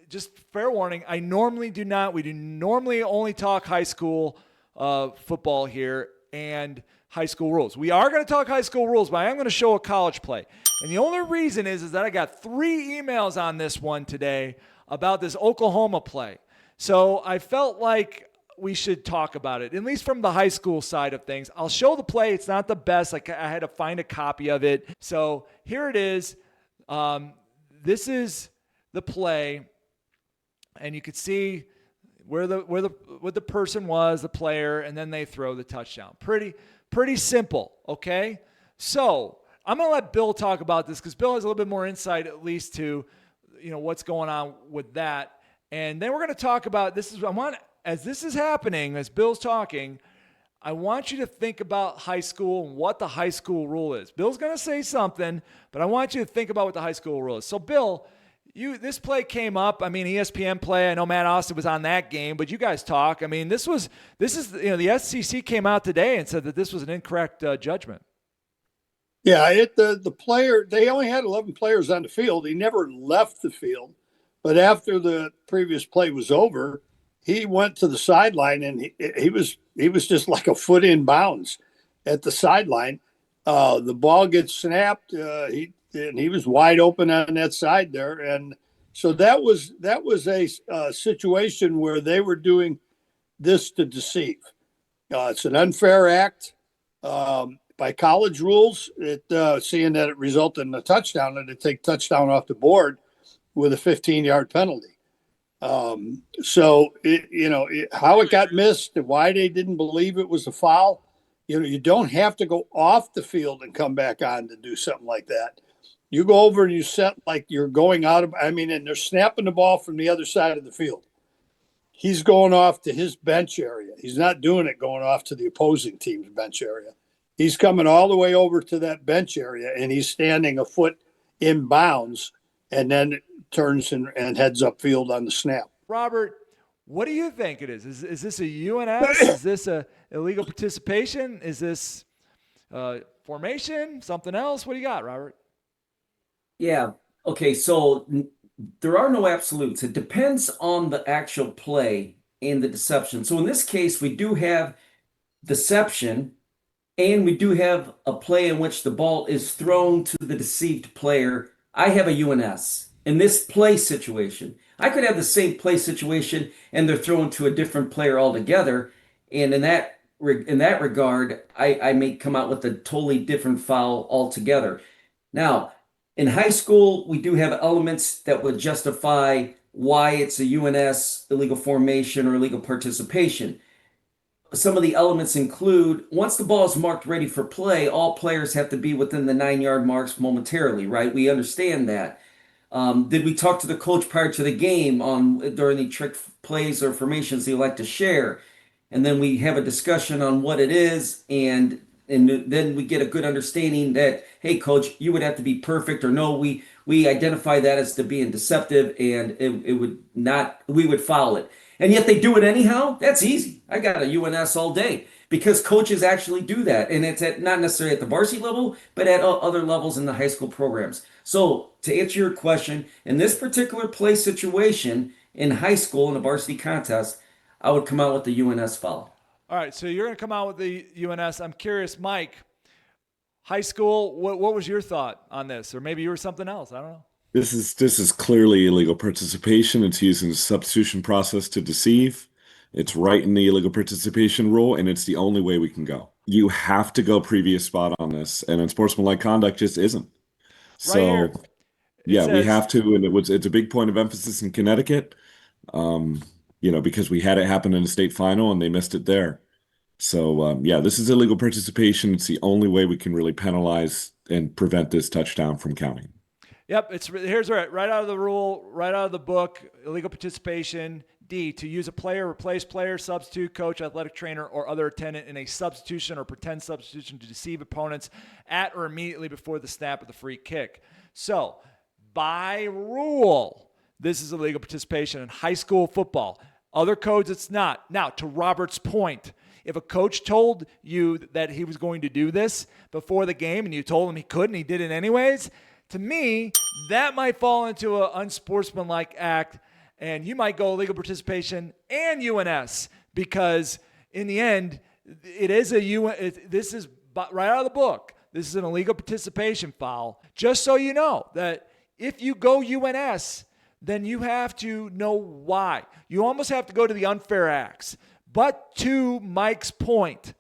just fair warning, we do normally only talk high school football here and high school rules. We are going to talk high school rules, but I am going to show a college play. And the only reason is that I got 3 emails on this one today about this Oklahoma play. So I felt like we should talk about it, at least from the high school side of things. I'll show the play. It's not the best. Like, I had to find a copy of it. So here it is. This is the play, and you can see what the person was, the player, and then they throw the touchdown. Pretty simple, okay? So I'm going to let Bill talk about this because Bill has a little bit more insight, at least, to what's going on with that. And then we're going to talk about this. As this is happening, as Bill's talking, I want you to think about high school and what the high school rule is. Bill's going to say something, but I want you to think about what the high school rule is. So, Bill, this play came up. I mean, ESPN play. I know Matt Austin was on that game, but you guys talk. I mean, this is the SEC came out today and said that this was an incorrect judgment. Yeah, the player, they only had 11 players on the field. He never left the field, but after the previous play was over, he went to the sideline and he was just like a foot in bounds at the sideline. The ball gets snapped. He was wide open on that side there, and so that was a situation where they were doing this to deceive. It's an unfair act by college rules. Seeing that it resulted in a touchdown, and to take touchdown off the board with a 15-yard penalty. So how it got missed, why they didn't believe it was a foul. You don't have to go off the field and come back on to do something like that. You go over and you set like you're going out of, and they're snapping the ball from the other side of the field. He's going off to his bench area. He's not doing it going off to the opposing team's bench area. He's coming all the way over to that bench area, and he's standing a foot in bounds, and then turns and heads upfield on the snap. Robert, what do you think it is? Is this a UNS? Is this a illegal participation? Is this formation? Something else? What do you got, Robert? Yeah. Okay. So there are no absolutes. It depends on the actual play and the deception. So in this case, we do have deception, and we do have a play in which the ball is thrown to the deceived player. I have a UNS in this play situation. I could have the same play situation and they're thrown to a different player altogether. And in that regard, I may come out with a totally different foul altogether. Now, in high school, we do have elements that would justify why it's a UNS, illegal formation, or illegal participation. Some of the elements include, once the ball is marked ready for play, all players have to be within the 9-yard marks momentarily, right? We understand that. Did we talk to the coach prior to the game on during any trick plays or formations they like to share? And then we have a discussion on what it is, and then we get a good understanding that, hey, coach, you would have to be perfect, or no, we identify that as to being deceptive, and we would foul it. And yet they do it anyhow. That's easy. I got a UNS all day because coaches actually do that. And it's not necessarily at the varsity level, but at other levels in the high school programs. So to answer your question, in this particular play situation in high school in a varsity contest, I would come out with the UNS foul. All right, so you're going to come out with the UNS. I'm curious, Mike, high school, what was your thought on this? Or maybe you were something else. I don't know. This is clearly illegal participation. It's using the substitution process to deceive. It's right in the illegal participation rule, and it's the only way we can go. You have to go previous spot on this, and unsportsmanlike conduct just isn't. Right so, we have to, and it's a big point of emphasis in Connecticut, because we had it happen in the state final, and they missed it there. So, this is illegal participation. It's the only way we can really penalize and prevent this touchdown from counting. Yep, here's right out of the rule, right out of the book, illegal participation. D, to use a player, replace player, substitute, coach, athletic trainer, or other attendant in a substitution or pretend substitution to deceive opponents at or immediately before the snap of the free kick. So, by rule, this is illegal participation in high school football. Other codes, it's not. Now, to Robert's point, if a coach told you that he was going to do this before the game and you told him he couldn't, he did it anyways, to me, that might fall into an unsportsmanlike act, And you might go illegal participation and UNS because in the end, it is this is right out of the book. This is an illegal participation foul. Just so you know that if you go UNS, then you have to know why. You almost have to go to the unfair acts. But to Mike's point,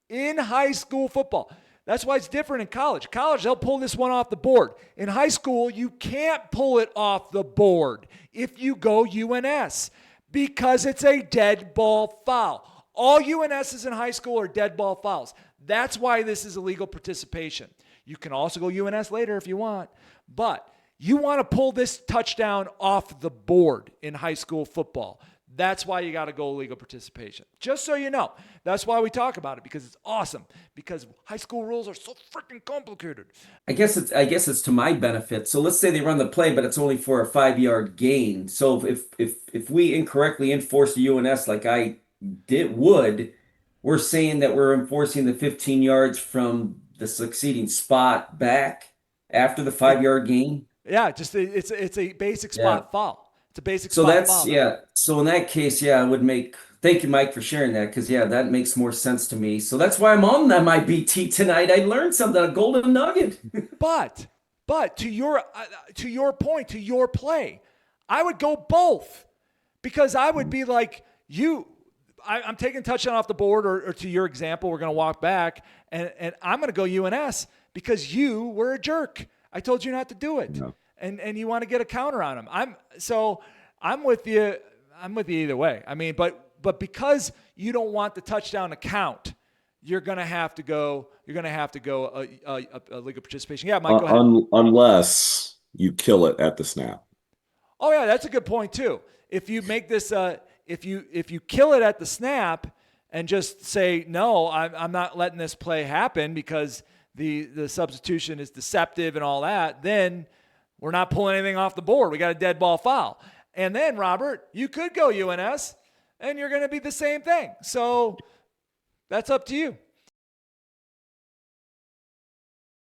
in high school football, that's why it's different in college. College, they'll pull this one off the board. In high school, you can't pull it off the board if you go UNS because it's a dead ball foul. All UNSs in high school are dead ball fouls. That's why this is illegal participation. You can also go UNS later if you want, but you want to pull this touchdown off the board in high school football. That's why you got to go illegal participation. Just so you know. That's why we talk about it, because it's awesome. Because high school rules are so freaking complicated. I guess it's to my benefit. So let's say they run the play, but it's only for a 5-yard gain. So if we incorrectly enforce the UNS like I we're saying that we're enforcing the 15 yards from the succeeding spot back after the 5-yard gain. Yeah, just it's a basic spot foul. It's a basic so spot that's foul. Yeah. So in that case, yeah, it would make. Thank you, Mike, for sharing that, because that makes more sense to me. So that's why I'm on MIBT tonight. I learned something, a golden nugget. But to your point, to your play, I would go both, because I would be like you. I'm taking touchdown off the board, or to your example, we're going to walk back, and I'm going to go UNS because you were a jerk. I told you not to do it, and you want to get a counter on him. I'm with you. I'm with you either way. I mean, but because you don't want the touchdown to count, you're going to have to go. You're going to have to go a legal participation. Yeah, Mike, go ahead. Unless you kill it at the snap. Oh yeah, that's a good point too. If you make this, if you kill it at the snap and just say no, I'm not letting this play happen because the substitution is deceptive and all that, then we're not pulling anything off the board. We got a dead ball foul. And then, Robert, you could go UNS, and you're going to be the same thing. So that's up to you.